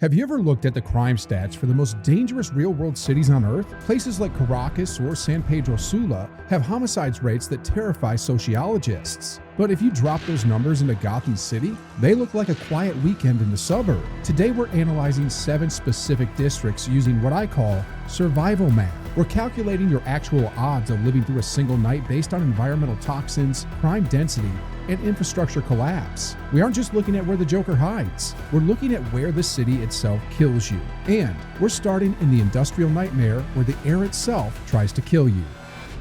Have you ever looked at the crime stats for the most dangerous real-world cities on Earth? Places like Caracas or San Pedro Sula have homicides rates that terrify sociologists. But if you drop those numbers into Gotham City, they look like a quiet weekend in the suburb. Today we're analyzing 7 specific districts using what I call survival math. We're calculating your actual odds of living through a single night based on environmental toxins, crime density, and infrastructure collapse. We aren't just looking at where the Joker hides. We're looking at where the city itself kills you. And we're starting in the industrial nightmare where the air itself tries to kill you.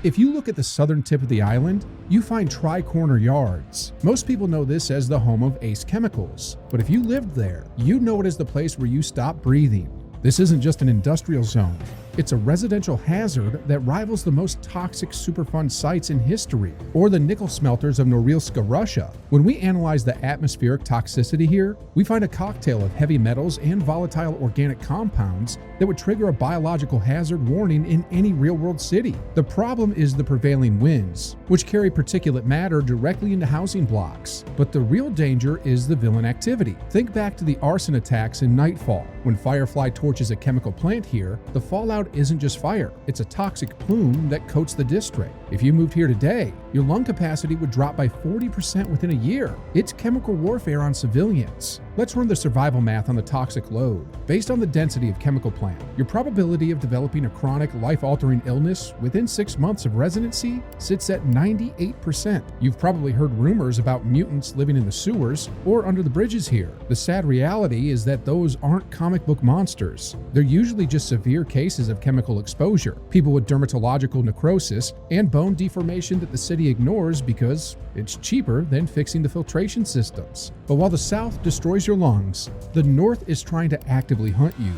If you look at the southern tip of the island, you find Tricorner Yards. Most people know this as the home of Ace Chemicals, but if you lived there, you'd know it as the place where you stop breathing. This isn't just an industrial zone. It's a residential hazard that rivals the most toxic Superfund sites in history, or the nickel smelters of Norilsk, Russia. When we analyze the atmospheric toxicity here, we find a cocktail of heavy metals and volatile organic compounds that would trigger a biological hazard warning in any real-world city. The problem is the prevailing winds, which carry particulate matter directly into housing blocks. But the real danger is the villain activity. Think back to the arson attacks in Nightfall. When Firefly torches a chemical plant here, the fallout isn't just fire, it's a toxic plume that coats the district. If you moved here today, your lung capacity would drop by 40% within a year. It's chemical warfare on civilians. Let's run the survival math on the toxic load. Based on the density of chemical plant, your probability of developing a chronic, life-altering illness within 6 months of residency sits at 98%. You've probably heard rumors about mutants living in the sewers or under the bridges here. The sad reality is that those aren't comic book monsters. They're usually just severe cases of chemical exposure, people with dermatological necrosis and bone deformation that the city ignores because it's cheaper than fixing the filtration systems. But while the South destroys your lungs, the North is trying to actively hunt you.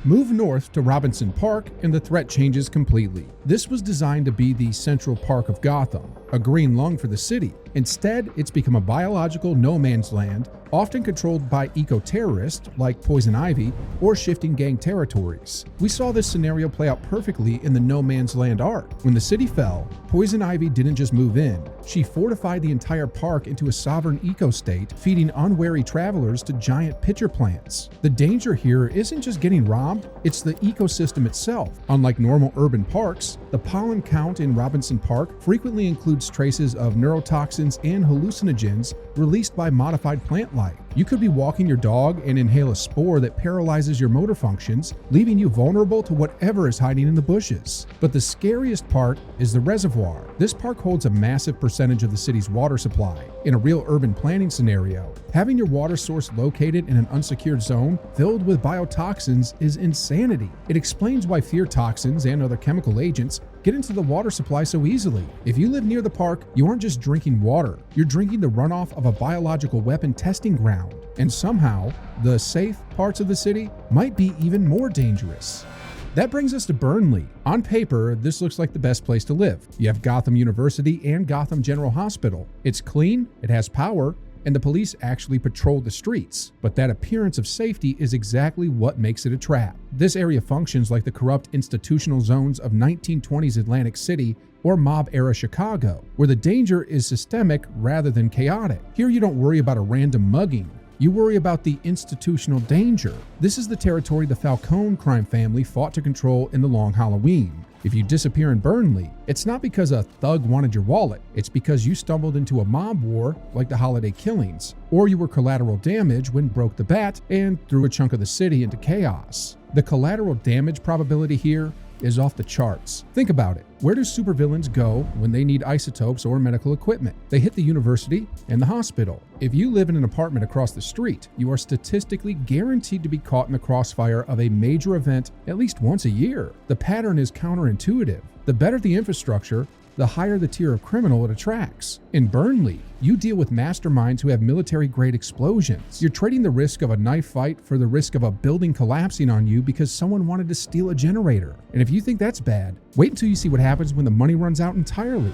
Move north to Robinson Park and the threat changes completely. This was designed to be the central park of Gotham, a green lung for the city. Instead, it's become a biological no man's land, often controlled by eco-terrorists like Poison Ivy or shifting gang territories. We saw this scenario play out perfectly in the No Man's Land arc. When the city fell, Poison Ivy didn't just move in. She fortified the entire park into a sovereign eco-state, feeding unwary travelers to giant pitcher plants. The danger here isn't just getting robbed, it's the ecosystem itself. Unlike normal urban parks, the pollen count in Robinson Park frequently includes traces of neurotoxins and hallucinogens released by modified plant life. You could be walking your dog and inhale a spore that paralyzes your motor functions, leaving you vulnerable to whatever is hiding in the bushes. But the scariest part is the reservoir. This park holds a massive percentage of the city's water supply. In a real urban planning scenario, having your water source located in an unsecured zone filled with biotoxins is insanity. It explains why fear toxins and other chemical agents get into the water supply so easily. If you live near the park, you aren't just drinking water, you're drinking the runoff of a biological weapon testing ground. And somehow, the safe parts of the city might be even more dangerous. That brings us to Burnley. On paper, this looks like the best place to live. You have Gotham University and Gotham General Hospital. It's clean, it has power, and the police actually patrol the streets. But that appearance of safety is exactly what makes it a trap. This area functions like the corrupt institutional zones of 1920s Atlantic City or mob-era Chicago, where the danger is systemic rather than chaotic. Here you don't worry about a random mugging. You worry about the institutional danger. This is the territory the Falcone crime family fought to control in the Long Halloween. If you disappear in Burnley, it's not because a thug wanted your wallet. It's because you stumbled into a mob war like the holiday killings, or you were collateral damage when broke the bat and threw a chunk of the city into chaos. The collateral damage probability here is off the charts. Think about it. Where do supervillains go when they need isotopes or medical equipment? They hit the university and the hospital. If you live in an apartment across the street, you are statistically guaranteed to be caught in the crossfire of a major event at least once a year. The pattern is counterintuitive. The better the infrastructure, the higher the tier of criminal it attracts. In Burnley, you deal with masterminds who have military-grade explosions. You're trading the risk of a knife fight for the risk of a building collapsing on you because someone wanted to steal a generator. And if you think that's bad, wait until you see what happens when the money runs out entirely.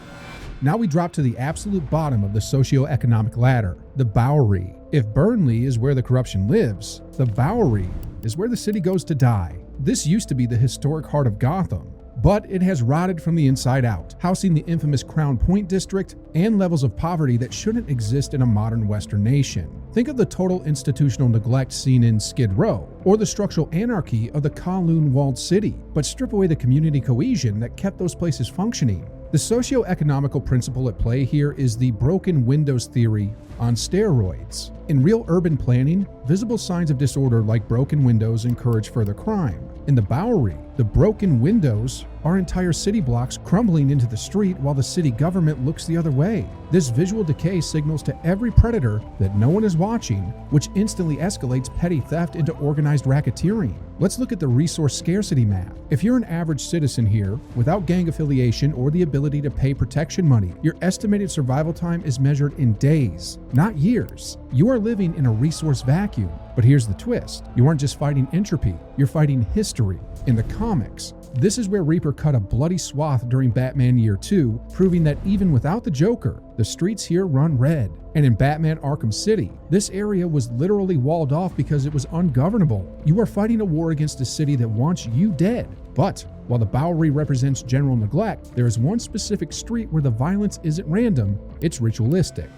Now we drop to the absolute bottom of the socioeconomic ladder, the Bowery. If Burnley is where the corruption lives, the Bowery is where the city goes to die. This used to be the historic heart of Gotham. but it has rotted from the inside out, housing the infamous Crown Point district and levels of poverty that shouldn't exist in a modern Western nation. Think of the total institutional neglect seen in Skid Row, or the structural anarchy of the Kowloon walled city, but strip away the community cohesion that kept those places functioning. The socio-economical principle at play here is the broken windows theory on steroids. In real urban planning, visible signs of disorder like broken windows encourage further crime. In the Bowery, the broken windows are entire city blocks crumbling into the street while the city government looks the other way. This visual decay signals to every predator that no one is watching, which instantly escalates petty theft into organized racketeering. Let's look at the resource scarcity map. If you're an average citizen here, without gang affiliation or the ability to pay protection money, your estimated survival time is measured in days, not years. You are living in a resource vacuum. But here's the twist. You aren't just fighting entropy, you're fighting history. In the comics, this is where Reaper cut a bloody swath during Batman Year 2, proving that even without the Joker, the streets here run red. And in Batman Arkham City, this area was literally walled off because it was ungovernable. You are fighting a war against a city that wants you dead. But while the Bowery represents general neglect, there is one specific street where the violence isn't random, it's ritualistic.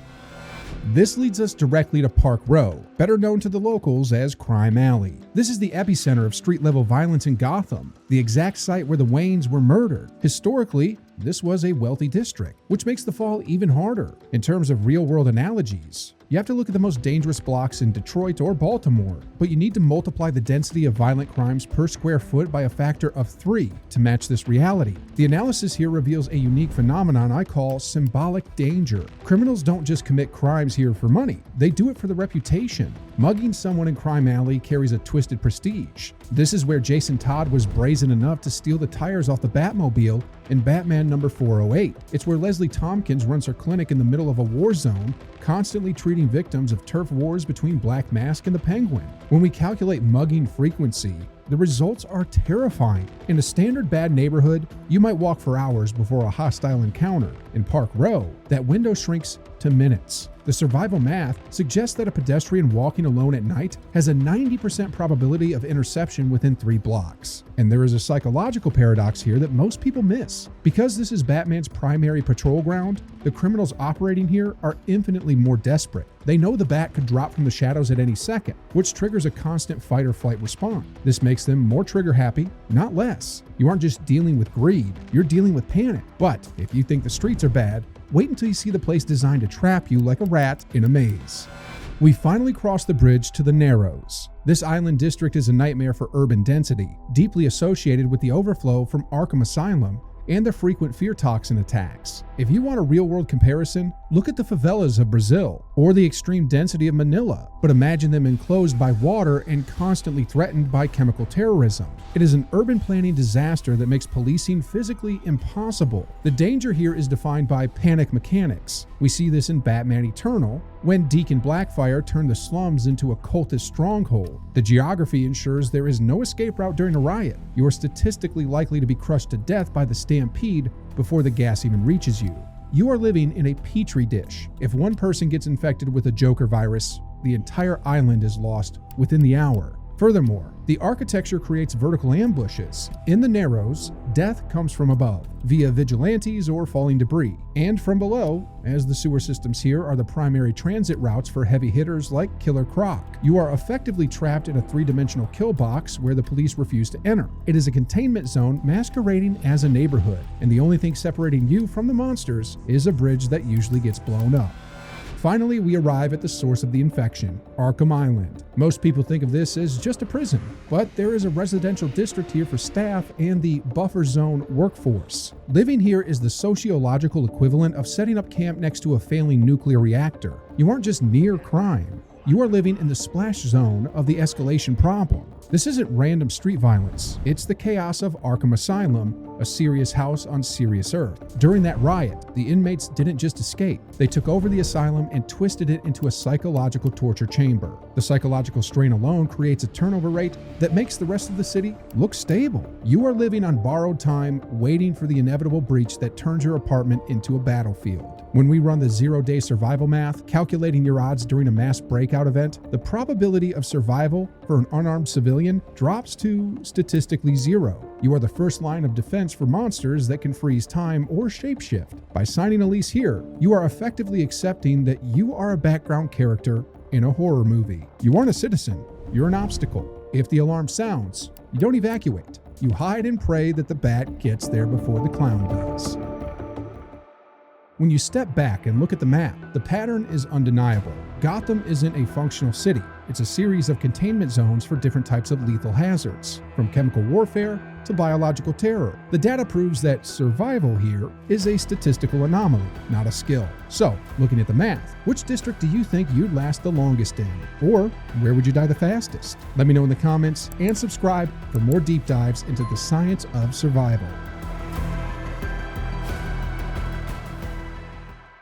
This leads us directly to Park Row, better known to the locals as Crime Alley. This is the epicenter of street-level violence in Gotham, the exact site where the Waynes were murdered. Historically, this was a wealthy district, which makes the fall even harder. In terms of real-world analogies, you have to look at the most dangerous blocks in Detroit or Baltimore, but you need to multiply the density of violent crimes per square foot by a factor of 3 to match this reality. The analysis here reveals a unique phenomenon I call symbolic danger. Criminals don't just commit crimes here for money, they do it for the reputation. Mugging someone in Crime Alley carries a twisted prestige. This is where Jason Todd was brazen enough to steal the tires off the Batmobile in Batman number 408. It's where Leslie Tompkins runs her clinic in the middle of a war zone, constantly treating victims of turf wars between Black Mask and the Penguin. When we calculate mugging frequency, the results are terrifying. In a standard bad neighborhood, you might walk for hours before a hostile encounter. In Park Row, that window shrinks to minutes. The survival math suggests that a pedestrian walking alone at night has a 90% probability of interception within 3 blocks. And there is a psychological paradox here that most people miss. Because this is Batman's primary patrol ground, the criminals operating here are infinitely more desperate. They know the Bat could drop from the shadows at any second, which triggers a constant fight or flight response. This makes them more trigger happy, not less. You aren't just dealing with greed, you're dealing with panic. But if you think the streets are bad, wait until you see the place designed to trap you like a rat in a maze. We finally cross the bridge to the Narrows. This island district is a nightmare for urban density, deeply associated with the overflow from Arkham Asylum and the frequent fear toxin attacks. If you want a real-world comparison, look at the favelas of Brazil or the extreme density of Manila, but imagine them enclosed by water and constantly threatened by chemical terrorism. It is an urban planning disaster that makes policing physically impossible. The danger here is defined by panic mechanics. We see this in Batman Eternal, when Deacon Blackfire turned the slums into a cultist stronghold. The geography ensures there is no escape route during a riot. You are statistically likely to be crushed to death by the stampede before the gas even reaches you. You are living in a petri dish. If one person gets infected with a Joker virus, the entire island is lost within the hour. Furthermore, the architecture creates vertical ambushes. In the Narrows, death comes from above, via vigilantes or falling debris, and from below, as the sewer systems here are the primary transit routes for heavy hitters like Killer Croc. You are effectively trapped in a 3-dimensional kill box where the police refuse to enter. It is a containment zone masquerading as a neighborhood, and the only thing separating you from the monsters is a bridge that usually gets blown up. Finally, we arrive at the source of the infection, Arkham Island. Most people think of this as just a prison, but there is a residential district here for staff and the buffer zone workforce. Living here is the sociological equivalent of setting up camp next to a failing nuclear reactor. You aren't just near crime, you are living in the splash zone of the escalation problem. This isn't random street violence, it's the chaos of Arkham Asylum, a serious house on serious earth. During that riot, the inmates didn't just escape, they took over the asylum and twisted it into a psychological torture chamber. The psychological strain alone creates a turnover rate that makes the rest of the city look stable. You are living on borrowed time, waiting for the inevitable breach that turns your apartment into a battlefield. When we run the 0-day survival math, calculating your odds during a mass breakout event, the probability of survival for an unarmed civilian drops to statistically 0. You are the first line of defense insurance for monsters that can freeze time or shapeshift. By signing a lease here, you are effectively accepting that you are a background character in a horror movie. You aren't a citizen, you're an obstacle. If the alarm sounds, you don't evacuate. You hide and pray that the bat gets there before the clown does. When you step back and look at the map, the pattern is undeniable. Gotham isn't a functional city. It's a series of containment zones for different types of lethal hazards, from chemical warfare to biological terror. The data proves that survival here is a statistical anomaly, not a skill. So, looking at the math, which district do you think you'd last the longest in? Or where would you die the fastest? Let me know in the comments and subscribe for more deep dives into the science of survival.